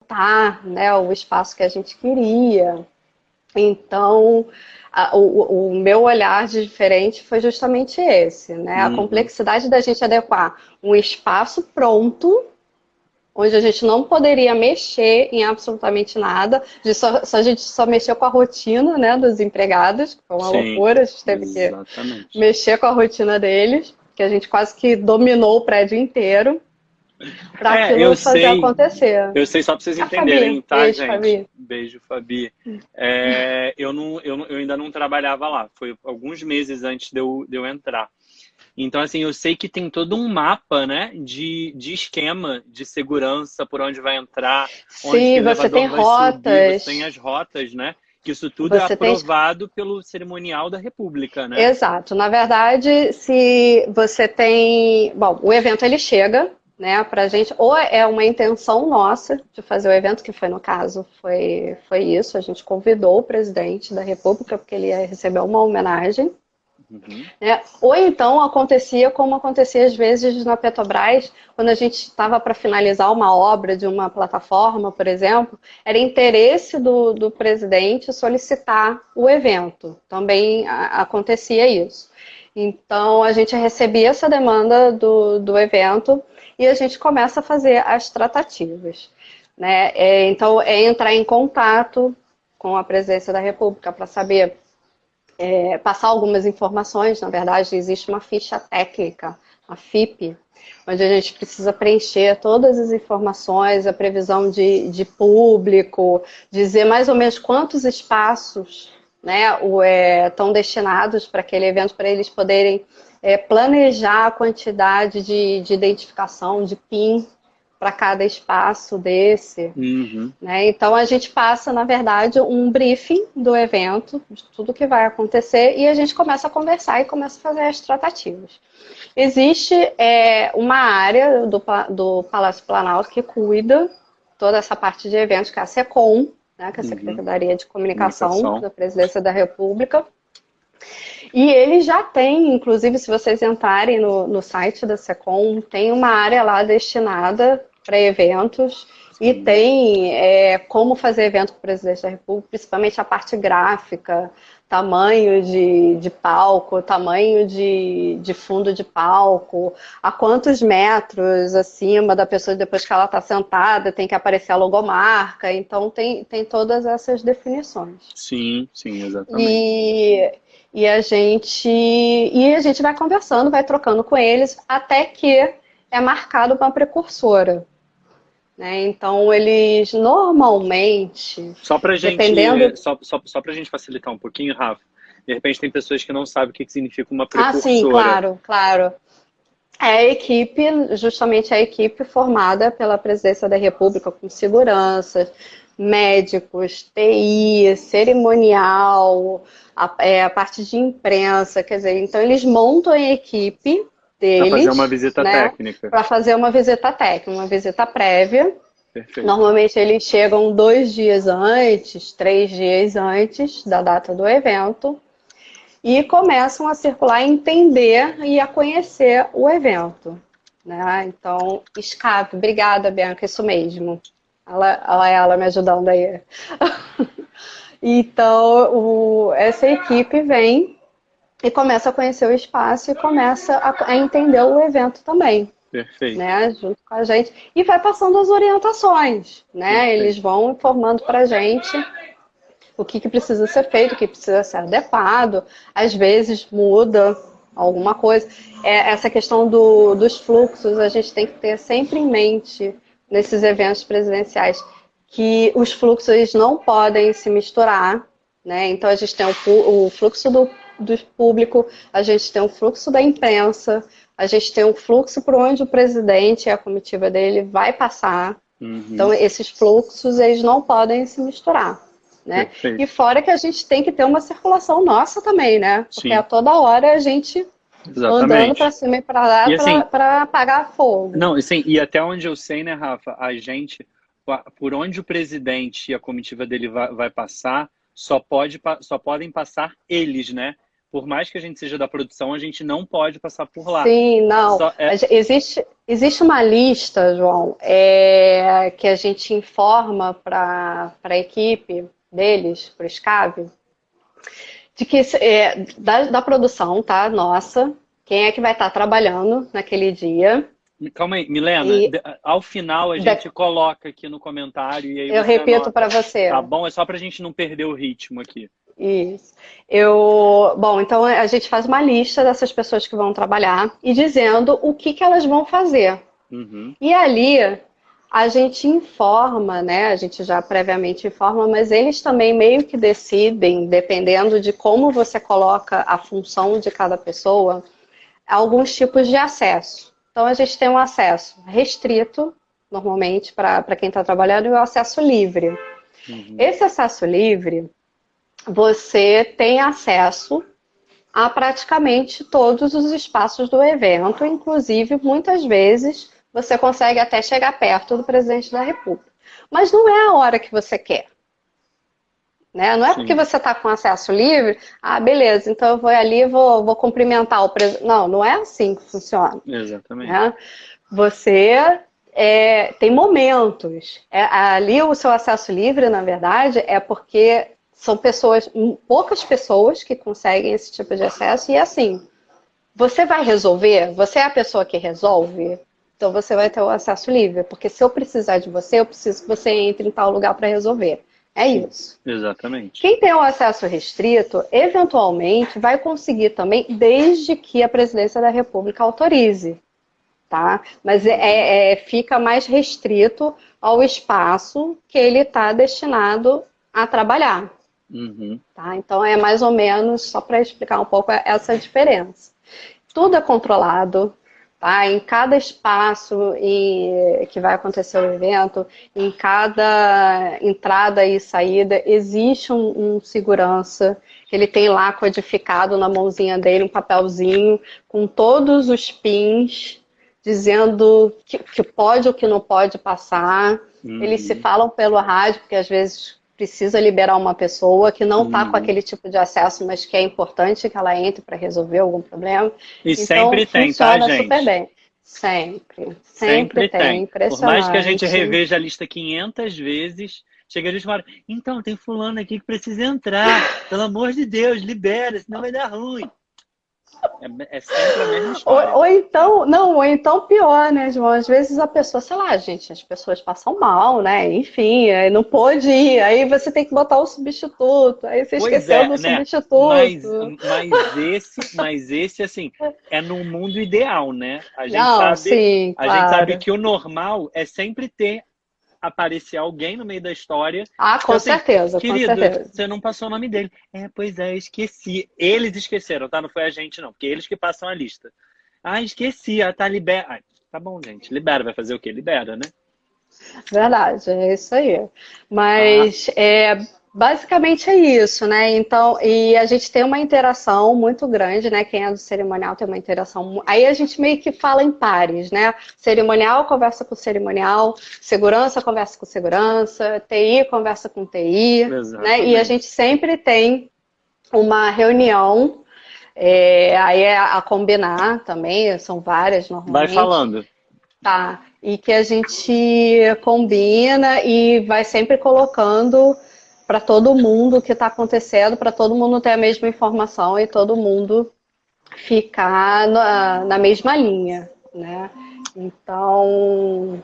Tá, né, o espaço que a gente queria. Então, o meu olhar de diferente foi justamente esse, né? A Uhum. complexidade da gente adequar um espaço pronto, onde a gente não poderia mexer em absolutamente nada, a gente só mexeu com a rotina, né, dos empregados, que foi uma Sim, loucura, a gente teve que exatamente. mexer com a rotina deles, que a gente quase que dominou o prédio inteiro para Eu aquilo fazer sei. acontecer. Eu sei só para vocês A Fabi, entenderem, tá, beijo, gente? Fabi. Beijo, Fabi. Eu ainda não trabalhava lá. Foi alguns meses antes de eu entrar. Então, assim, eu sei que tem todo um mapa, né, de esquema de segurança, por onde vai entrar, onde que Sim, o você tem elevador vai subir, você tem rotas, as rotas, né? Que isso tudo é você tem. aprovado pelo cerimonial da República, né? Exato. Na verdade, se você tem. Bom, o evento ele chega, né, pra gente, ou é uma intenção nossa de fazer o evento, que foi no caso, foi isso. A gente convidou o presidente da República, porque ele ia receber uma homenagem. Uhum. Né? Ou então acontecia como acontecia às vezes na Petrobras, quando a gente estava para finalizar uma obra de uma plataforma, por exemplo, era interesse do presidente solicitar o evento. Também acontecia isso. Então a gente recebia essa demanda do evento e a gente começa a fazer as tratativas. Né? Então é entrar em contato com a presidência da República para saber passar algumas informações. Na verdade, existe uma ficha técnica, a FIP, onde a gente precisa preencher todas as informações, a previsão de público, dizer mais ou menos quantos espaços, né, estão destinados para aquele evento, para eles poderem planejar a quantidade de identificação, de PIN, para cada espaço desse. Uhum. Né? Então a gente passa, na verdade, um briefing do evento, de tudo que vai acontecer, e a gente começa a conversar e começa a fazer as tratativas. Existe uma área do Palácio Planalto que cuida toda essa parte de eventos, que é a SECOM, né, que é a Uhum. Secretaria de Comunicação Comunicação. da Presidência da República. E ele já tem, inclusive, se vocês entrarem no site da Secom, tem uma área lá destinada para eventos e Sim. tem como fazer evento com o presidente da República, principalmente a parte gráfica, tamanho de palco, tamanho de fundo de palco, a quantos metros acima da pessoa depois que ela está sentada tem que aparecer a logomarca. Então tem todas essas definições. Sim, sim, exatamente. E a gente vai conversando, vai trocando com eles, até que é marcado uma precursora. Né? Então, eles normalmente, Só para dependendo. gente, só para gente facilitar um pouquinho, Rafa, de repente tem pessoas que não sabem o que significa uma Ah, sim, precursora. claro, claro. É a equipe, justamente a equipe formada pela Presidência da República, com seguranças, médicos, TI, cerimonial, a parte de imprensa, quer dizer, então eles montam a equipe Para fazer uma deles, visita né, técnica. para fazer uma visita técnica, uma visita prévia. Perfeito. Normalmente eles chegam 2 dias antes, 3 dias antes da data do evento e começam a circular, a entender e a conhecer o evento. Né? Então, SCAP, obrigada, Bianca, isso mesmo. Ela me ajudando aí. Então, essa equipe vem e começa a conhecer o espaço e começa a entender o evento também. Perfeito. Né, junto com a gente, e vai passando as orientações, né? Perfeito. Eles vão informando para a gente o que precisa ser feito, o que precisa ser adequado, às vezes muda alguma coisa. Essa questão dos fluxos, a gente tem que ter sempre em mente, nesses eventos presidenciais, que os fluxos eles não podem se misturar, né? Então, a gente tem o fluxo do público, a gente tem o fluxo da imprensa, a gente tem um fluxo por onde o presidente e a comitiva dele vai passar. Uhum. Então, esses fluxos, eles não podem se misturar. Né? E fora que a gente tem que ter uma circulação nossa também, né? Porque Sim. a toda hora a gente andando para cima e para lá assim, para apagar fogo. Não, assim, e até onde eu sei, né, Rafa, a gente, por onde o presidente e a comitiva dele vai passar, só podem passar eles, né? Por mais que a gente seja da produção, a gente não pode passar por lá. Sim, não. Existe uma lista, João, que a gente informa para a equipe deles, para o SCAV, de que da produção, tá? Nossa, quem é que vai estar trabalhando naquele dia. Calma aí, Milena, ao final a gente coloca aqui no comentário e aí eu você repito para você. Tá bom? É só para a gente não perder o ritmo aqui. Isso. Bom, então a gente faz uma lista dessas pessoas que vão trabalhar e dizendo o que elas vão fazer. Uhum. E ali a gente informa, né? A gente já previamente informa, mas eles também meio que decidem, dependendo de como você coloca a função de cada pessoa, alguns tipos de acesso. Então a gente tem um acesso restrito, normalmente, para quem está trabalhando, e o acesso livre. Uhum. Esse acesso livre, você tem acesso a praticamente todos os espaços do evento, inclusive, muitas vezes, você consegue até chegar perto do presidente da República. Mas não é a hora que você quer. Né? Não é porque você está com acesso livre, beleza, então eu vou ali e vou cumprimentar o presidente. Não, não é assim que funciona. Exatamente. Né? Você tem momentos. Ali o seu acesso livre, na verdade, é porque são poucas pessoas que conseguem esse tipo de acesso, e assim, você vai resolver? Você é a pessoa que resolve? Então você vai ter o acesso livre, porque se eu precisar de você, eu preciso que você entre em tal lugar para resolver. É isso. Exatamente. Quem tem o acesso restrito, eventualmente, vai conseguir também, desde que a presidência da República autorize. Tá? Mas fica mais restrito ao espaço que ele está destinado a trabalhar. Uhum. Tá? Então, é mais ou menos, só para explicar um pouco essa diferença. Tudo é controlado, tá? Em cada espaço que vai acontecer o evento, em cada entrada e saída, existe um segurança, que ele tem lá codificado na mãozinha dele um papelzinho com todos os pins, dizendo que pode ou que não pode passar. Uhum. Eles se falam pelo rádio, porque às vezes precisa liberar uma pessoa que não está com Uhum. aquele tipo de acesso, mas que é importante que ela entre para resolver algum problema. E Então, sempre tem, tá, funciona super gente? bem. Sempre, sempre Sempre tem. tem. Por mais que a gente Impressionante. reveja a lista 500 vezes, chega a gente e fala, então, tem fulano aqui que precisa entrar. Pelo amor de Deus, libera, senão vai dar ruim. É sempre a mesma história, Ou tá? então, não, ou então pior, né, João? Às vezes a pessoa, sei lá, gente, as pessoas passam mal, né? Enfim, aí não pôde ir, aí você tem que botar o substituto, aí você Pois esqueceu é, do né? Mas, substituto. mas esse, assim, é no mundo ideal, né? Não, sim, A gente sabe claro. que o normal é sempre ter aparecer alguém no meio da história. Ah, Então, com assim, certeza, com querido, certeza. você não passou o nome dele. É, pois é, esqueci. Eles esqueceram, tá? Não foi a gente, não, porque eles que passam a lista. Ah, esqueci, tá libera. Ah, tá bom, gente, libera, vai fazer o quê? Libera, né? Verdade, é isso aí. Ah, Mas basicamente é isso, né? Então, e a gente tem uma interação muito grande, né? Quem é do cerimonial tem uma interação. Aí a gente meio que fala em pares, né? Cerimonial conversa com cerimonial, segurança conversa com segurança, TI conversa com TI, né? E a gente exatamente. sempre tem uma reunião, aí é a combinar também, são várias Vai normalmente. falando. Tá, e que a gente combina e vai sempre colocando para todo mundo o que está acontecendo, para todo mundo ter a mesma informação e todo mundo ficar na mesma linha, né? Então,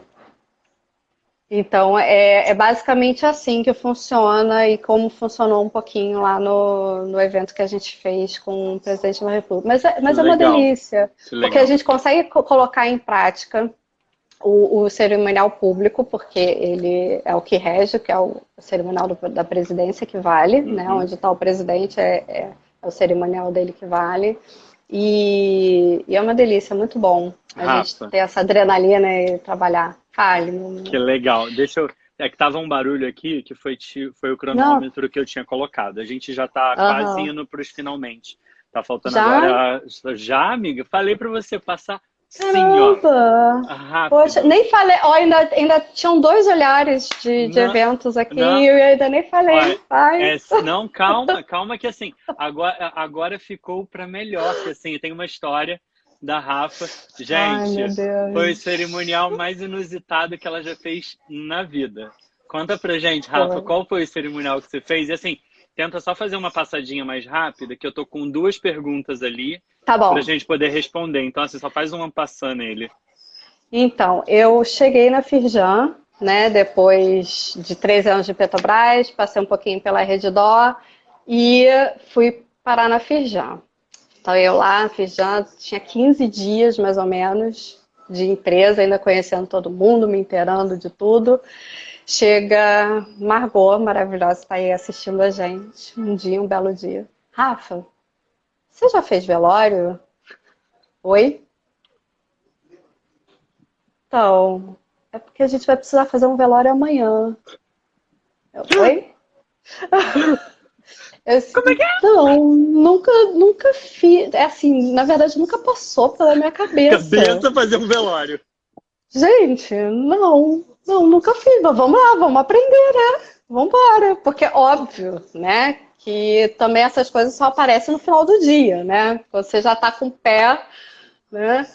então, é basicamente assim que funciona e como funcionou um pouquinho lá no evento que a gente fez com o presidente da República. Que Mas é uma legal, delícia, que porque a legal. gente consegue colocar em prática o cerimonial público, porque ele é o que rege, que é o cerimonial da presidência que vale, né? Uhum. Onde está o presidente é o cerimonial dele que vale. E é uma delícia, é muito bom a gente Rafa, ter essa adrenalina e trabalhar. Fale, meu que amor. legal. Deixa eu. É que tava um barulho aqui que foi o Não, cronômetro que eu tinha colocado. A gente já tá quase aham. indo para os finalmente. Tá faltando Já? agora. Já, amiga? Falei para você passar sim, ó. Caramba! Poxa, Rápido. nem falei, ó, ainda tinham dois olhares de Não, eventos aqui não, e eu ainda nem falei. olha, Ai, não, calma, calma que assim, agora ficou para melhor, que assim, tem uma história da Rafa. ai, meu Gente, foi o Deus. cerimonial mais inusitado que ela já fez na vida. Conta pra gente, Rafa, Foi. qual foi o cerimonial que você fez? E assim, tenta só fazer uma passadinha mais rápida, que eu tô com duas perguntas ali Tá pra bom. gente poder responder. Então, assim, só faz uma passando nele. Então, eu cheguei na Firjan, né, depois de 3 anos de Petrobras, passei um pouquinho pela Redditor e fui parar na Firjan. Então, eu lá na Firjan tinha 15 dias, mais ou menos, de empresa, ainda conhecendo todo mundo, me inteirando de tudo. Chega Margot, maravilhosa, está aí assistindo a gente, um dia, um belo dia. Rafa, você já fez velório? Oi? Então, é porque a gente vai precisar fazer um velório amanhã. Oi? Eu disse, Como é que é? não, nunca fiz. É assim, na verdade, nunca passou pela minha cabeça. Cabeça fazer um velório. Gente, não, nunca fiz. Mas vamos lá, vamos aprender, né? Vamos embora. Porque é óbvio, né? Que também essas coisas só aparecem no final do dia, né? Você já tá com o pé, né?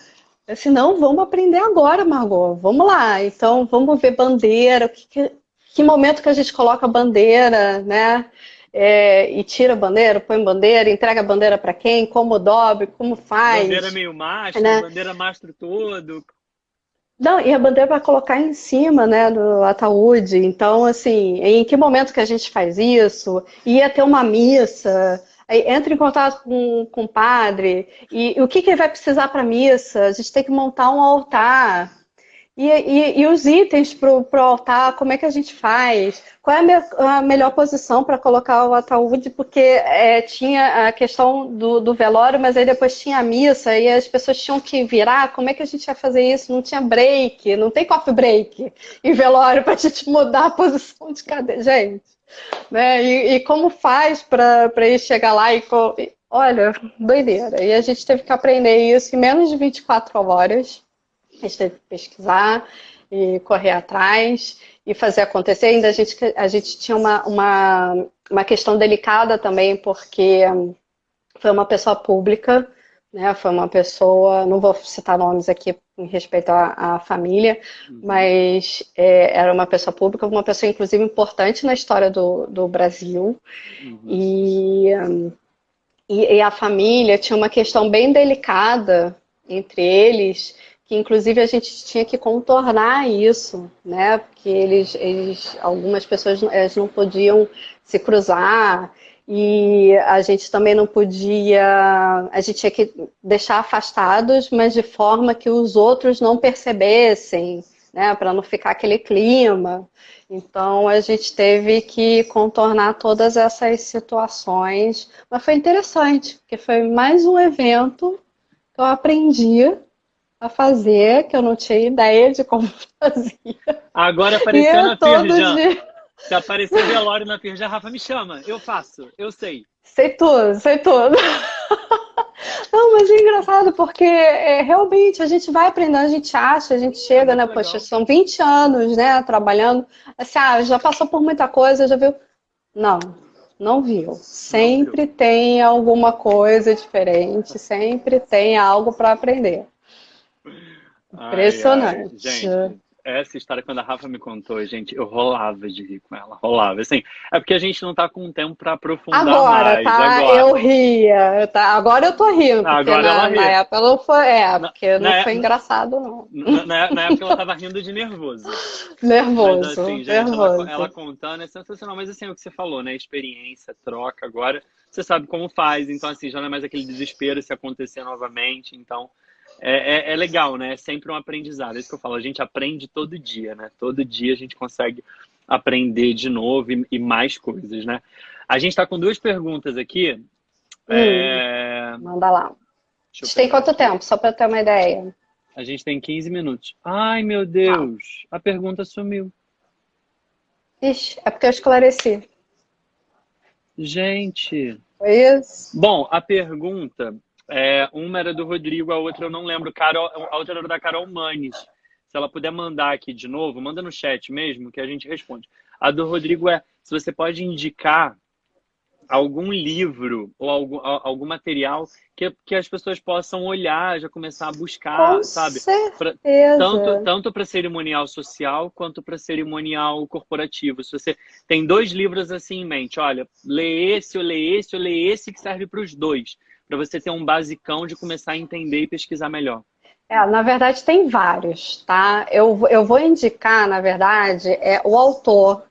Eu disse, não, vamos aprender agora, Margot. Vamos lá. Então, vamos ver bandeira. Que momento que a gente coloca a bandeira, né? E tira a bandeira, põe bandeira, entrega a bandeira para quem, como dobre, como Bandeira faz, meio mastro, né? bandeira mastro todo. Não, e a bandeira vai colocar em cima, né, do ataúde. Então, assim, em que momento que a gente faz isso? Ia ter uma missa, aí entra em contato com o padre, e o que ele vai precisar para a missa? A gente tem que montar um altar. E os itens para o altar, como é que a gente faz? Qual é a melhor posição para colocar o ataúde? Porque tinha a questão do velório, mas aí depois tinha a missa e as pessoas tinham que virar. Como é que a gente vai fazer isso? Não tinha break, não tem coffee break em velório para a gente mudar a posição de cada gente. Né? E como faz para ir chegar lá olha, doideira. E a gente teve que aprender isso em menos de 24 horas. A gente teve que pesquisar e correr atrás e fazer acontecer. Ainda a gente tinha uma questão delicada também, porque foi uma pessoa pública, né? Foi uma pessoa, não vou citar nomes aqui em respeito à família, mas era uma pessoa pública, uma pessoa inclusive importante na história do Brasil. E, e a família tinha uma questão bem delicada entre eles, que inclusive a gente tinha que contornar isso, né? Porque algumas pessoas elas não podiam se cruzar e a gente também não podia, a gente tinha que deixar afastados, mas de forma que os outros não percebessem, né? Para não ficar aquele clima. Então a gente teve que contornar todas essas situações, mas foi interessante, porque foi mais um evento que eu aprendi a fazer, que eu não tinha ideia de como fazia. Agora E apareceu eu na todo Firjan. dia Se aparecer velório na Firjan, Rafa, me chama. Eu faço, eu sei. sei tudo, sei tudo. Não, mas é engraçado porque realmente a gente vai aprendendo, a gente acha, a gente É chega, né? muito Poxa, legal. são 20 anos, né? Trabalhando. Assim, já passou por muita coisa, já viu. Não, não viu. Não viu. Sempre tem alguma coisa diferente, sempre tem algo para aprender. Ai, ai. Impressionante. Gente, essa história, quando a Rafa me contou, gente, eu rolava de rir com ela. Rolava. Assim, é porque a gente não tá com tempo pra aprofundar Agora, mais. tá? Agora. Eu ria. Tá? Agora eu tô rindo, porque Agora ela na ri. época não foi. Na, Porque não na, foi engraçado, não. na época ela tava rindo de nervoso. Mas Nervoso, assim, gente, ela nervoso. contando é sensacional. Mas assim, é o que você falou, né? Experiência, troca. Agora você sabe como faz. Então, assim, já não é mais aquele desespero se acontecer novamente. Então, é legal, né? É sempre um aprendizado. É isso que eu falo. A gente aprende todo dia, né? Todo dia a gente consegue aprender de novo e mais coisas, né? A gente tá com duas perguntas aqui. Hum, É, manda lá. A Deixa eu gente tem pegar quanto aqui. tempo? Só para eu ter uma ideia. A gente tem 15 minutos. Ai, meu Tá. Deus. A pergunta sumiu. Ixi, é porque eu esclareci. Gente. Foi isso? Bom, a pergunta, uma era do Rodrigo, a outra eu não lembro. A outra era da Carol Manes. Se ela puder mandar aqui de novo, manda no chat mesmo, que a gente responde. A do Rodrigo é se você pode indicar algum livro ou algum material que as pessoas possam olhar, já começar a Com buscar, sabe? certeza. Tanto para cerimonial social quanto para cerimonial corporativo. Se você tem dois livros assim em mente, olha, lê esse, ou lê esse, ou lê esse que serve para os dois, para você ter um basicão de começar a entender e pesquisar melhor. Na verdade, tem vários, tá? Eu vou indicar, na verdade, o autor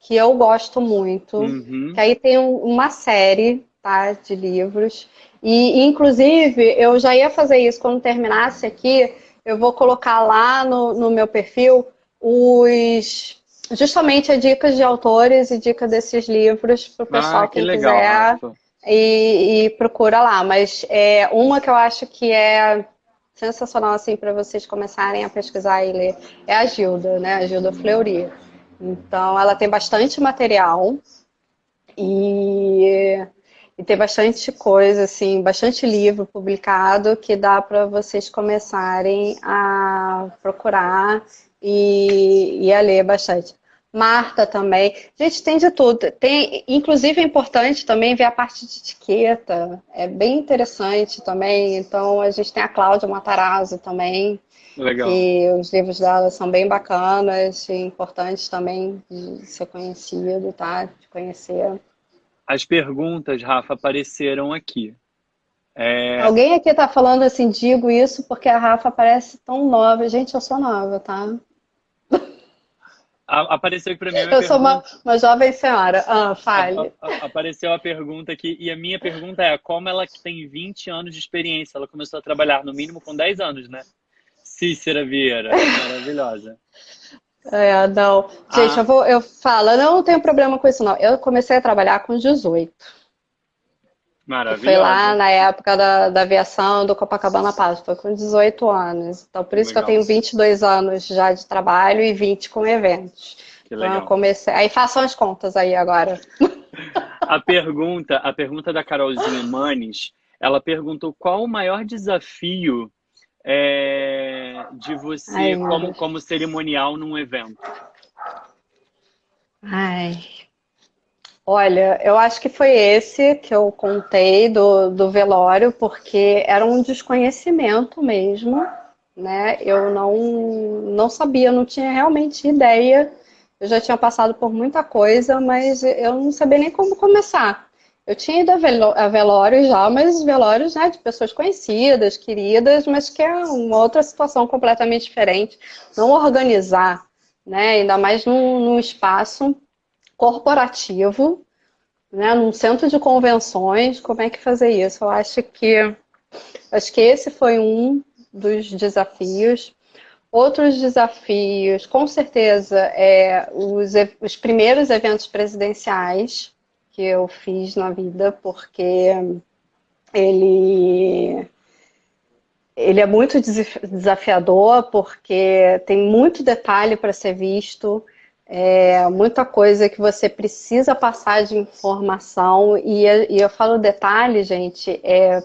que eu gosto muito, que Uhum. aí tem uma série, tá, de livros. E, inclusive, eu já ia fazer isso quando terminasse aqui, eu vou colocar lá no meu perfil justamente as dicas de autores e dicas desses livros para o Ah, pessoal, que quem legal, quiser, Rafa. e procura lá. Mas uma que eu acho que é sensacional assim para vocês começarem a pesquisar e ler é a Gilda, né? A Gilda Fleury. Então, ela tem bastante material e, e tem bastante coisa, assim, bastante livro publicado que dá para vocês começarem a procurar e a ler bastante. Marta também. Gente, tem de tudo. Tem, inclusive é importante também ver a parte de etiqueta. É bem interessante também. Então, a gente tem a Cláudia Matarazzo também, Legal. que os livros dela são bem bacanas e importantes também de ser conhecido, tá? De conhecer. As perguntas, Rafa, apareceram aqui. É, Alguém aqui tá falando assim, digo isso porque a Rafa parece tão nova. Gente, eu sou nova, tá? apareceu aqui para mim a minha Eu sou pergunta. uma jovem senhora. Ah, fale. Apareceu a pergunta aqui, e a minha pergunta é: como ela que tem 20 anos de experiência, ela começou a trabalhar no mínimo com 10 anos, né? Cícera Vieira, maravilhosa. Não. Gente, Ah, eu falo, eu não tenho problema com isso, não. Eu comecei a trabalhar com 18, que foi lá maravilhosa. na época da aviação do Copacabana Palace, foi com 18 anos. Então, por isso que eu Legal, tenho 22 anos já de trabalho e 20 com eventos. que Então, eu legal. comecei. Aí façam as contas aí agora. A pergunta da Carolzinha Manes, ela perguntou qual o maior desafio de Ai, você meu Deus. como cerimonial num evento? Ai. Olha, eu acho que foi esse que eu contei do velório, porque era um desconhecimento mesmo, né? Eu não sabia, não tinha realmente ideia. Eu já tinha passado por muita coisa, mas eu não sabia nem como começar. Eu tinha ido a velórios já, mas velórios, né, de pessoas conhecidas, queridas, mas que é uma outra situação completamente diferente. Não organizar, né? Ainda mais num espaço corporativo, né, num centro de convenções, como é que fazer isso? Eu acho que esse foi um dos desafios. Outros desafios, com certeza, os primeiros eventos presidenciais que eu fiz na vida, porque ele, ele é muito desafiador, porque tem muito detalhe para ser visto, muita coisa que você precisa passar de informação, e eu falo detalhe, gente,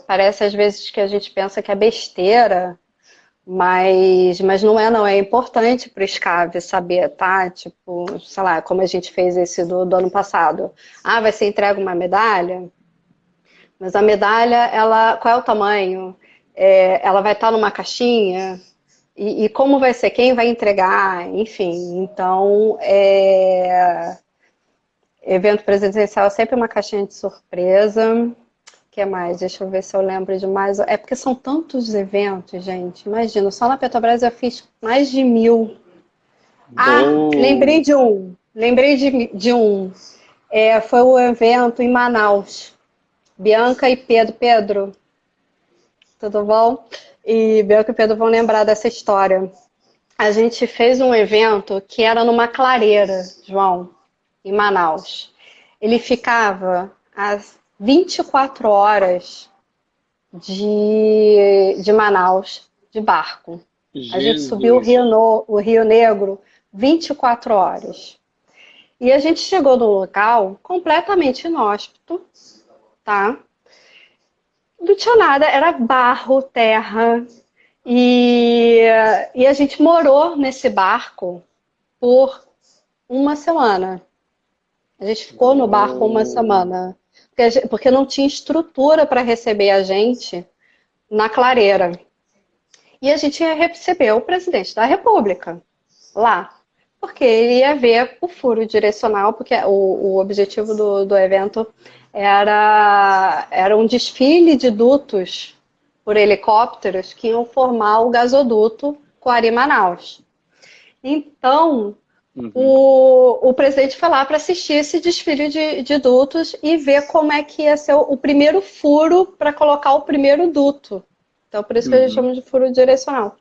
parece às vezes que a gente pensa que é besteira, mas não é, não. É importante para o SCAV saber, tá? Tipo, sei lá, como a gente fez esse do ano passado. Ah, vai ser entregue uma medalha? Mas a medalha, qual é o tamanho? Ela vai estar numa caixinha? E como vai ser? Quem vai entregar? Enfim, então, evento presencial é sempre uma caixinha de surpresa. O que mais? Deixa eu ver se eu lembro de mais. É porque são tantos eventos, gente. Imagina, só na Petrobras eu fiz mais de 1000. Ah, lembrei Uou! de um. Lembrei de um. Foi o evento em Manaus. Bianca e Pedro. Pedro, tudo bom? E Bianca e Pedro vão lembrar dessa história. A gente fez um evento que era numa clareira, João, em Manaus. Ele ficava às 24 horas de Manaus, de barco. A gente subiu Jesus! O Rio Negro 24 horas. E a gente chegou num local completamente inóspito, tá? Não tinha nada, era barro, terra. E, e a gente morou nesse barco por uma semana. A gente ficou no barco uma Uou! semana. Porque não tinha estrutura para receber a gente na clareira. E a gente ia receber o presidente da República lá. Porque ele ia ver o furo direcional, porque o objetivo do evento era um desfile de dutos por helicópteros que iam formar o gasoduto Coari-Manaus. Então, Uhum. o presidente foi lá para assistir esse desfile de dutos e ver como é que ia ser o primeiro furo para colocar o primeiro duto. Então, por isso que a gente Uhum. chama de furo direcional.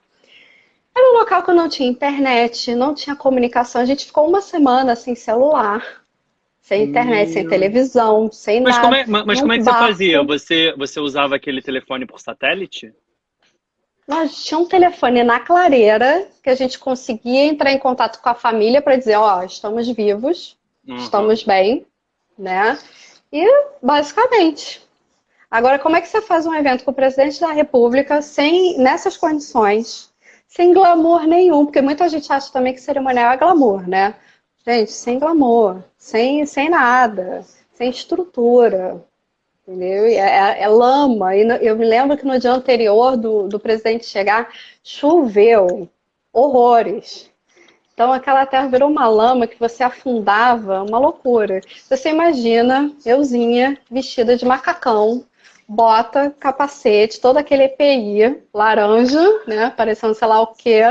Era um local que não tinha internet, não tinha comunicação. A gente ficou uma semana sem celular, sem internet, sem Meu... televisão, sem nada, Mas num como é que você fazia? barco. Você usava aquele telefone por satélite? Nós tinha um telefone na clareira que a gente conseguia entrar em contato com a família para dizer, ó, estamos vivos, Uhum. estamos bem, né? E basicamente. Agora, como é que você faz um evento com o presidente da República nessas condições, sem glamour nenhum? Porque muita gente acha também que cerimonial é glamour, né? Gente, sem glamour, sem nada, sem estrutura, entendeu? É lama. Eu me lembro que no dia anterior do presidente chegar, choveu horrores. Então aquela terra virou uma lama que você afundava, uma loucura. Você imagina euzinha vestida de macacão, bota, capacete, todo aquele EPI laranja, né, parecendo sei lá o quê,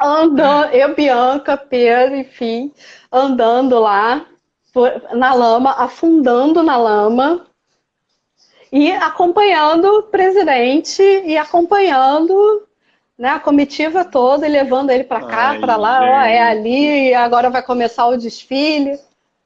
andando, eu, Bianca, Pedro, enfim, andando lá na lama, afundando na lama, e acompanhando o presidente e acompanhando, né, a comitiva toda e levando ele para cá, Ai, para lá, ó, é gente. ali, e agora vai começar o desfile.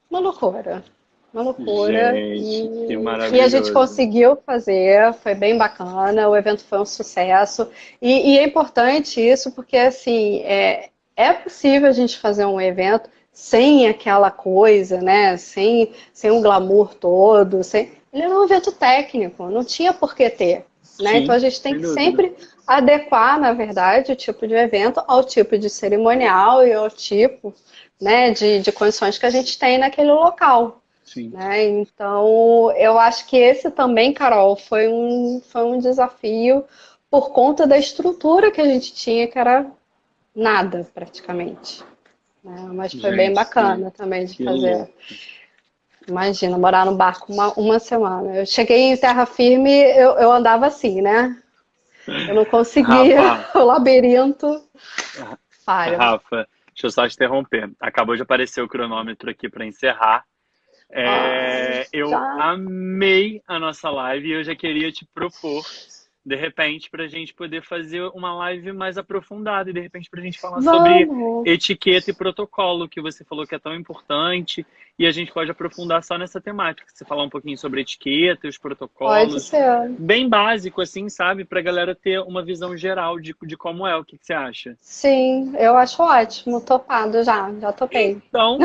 Uma loucura, uma loucura. Gente, que E a gente maravilhoso. conseguiu fazer, foi bem bacana, o evento foi um sucesso. E é importante isso porque, assim, é possível a gente fazer um evento sem aquela coisa, né? Sem o glamour todo. Ele era um evento técnico, não tinha por que ter. Né? Então Sim, a gente tem sem que dúvida. sempre adequar, na verdade, o tipo de evento ao tipo de cerimonial e ao tipo, né, de condições que a gente tem naquele local. Sim. Né? Então, eu acho que esse também, Carol, foi um desafio por conta da estrutura que a gente tinha, que era nada, praticamente. Né? Mas foi bem Gente, bacana também de que fazer. louco. Imagina, morar no barco uma semana. Eu cheguei em terra firme, eu andava assim, né? Eu não conseguia, Rafa, o labirinto falha. Rafa, deixa eu só te interromper. Acabou de aparecer o cronômetro aqui para encerrar. Ai, Eu já. amei a nossa live e eu já queria te propor, de repente, para a gente poder fazer uma live mais aprofundada e, de repente, para a gente falar sobre Vamos, etiqueta e protocolo, que você falou que é tão importante, e a gente pode aprofundar só nessa temática. Você falar um pouquinho sobre etiqueta e os pode protocolos, ser. bem básico, assim, sabe? Para a galera ter uma visão geral de como é. O que você acha? Sim, eu acho ótimo, topado já topei. Então,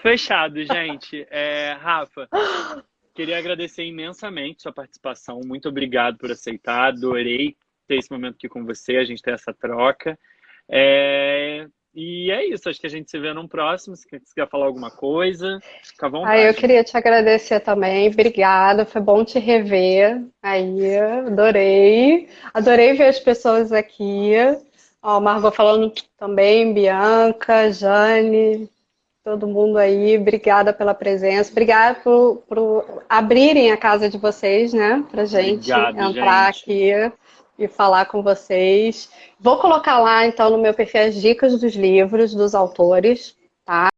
fechado, gente. Rafa, queria agradecer imensamente sua participação. Muito obrigado por aceitar. Adorei ter esse momento aqui com você, a gente ter essa troca. E é isso. Acho que a gente se vê num próximo. Se quiser falar alguma coisa, fica à Aí eu vontade. queria te agradecer também, obrigada, foi bom te rever. Aí, adorei. Adorei ver as pessoas aqui. Ó, Margot falando também, Bianca, Jane, todo mundo aí, obrigada pela presença, obrigada por abrirem a casa de vocês, né, pra gente Obrigado, entrar gente. aqui e falar com vocês. Vou colocar lá, então, no meu perfil as dicas dos livros, dos autores, tá?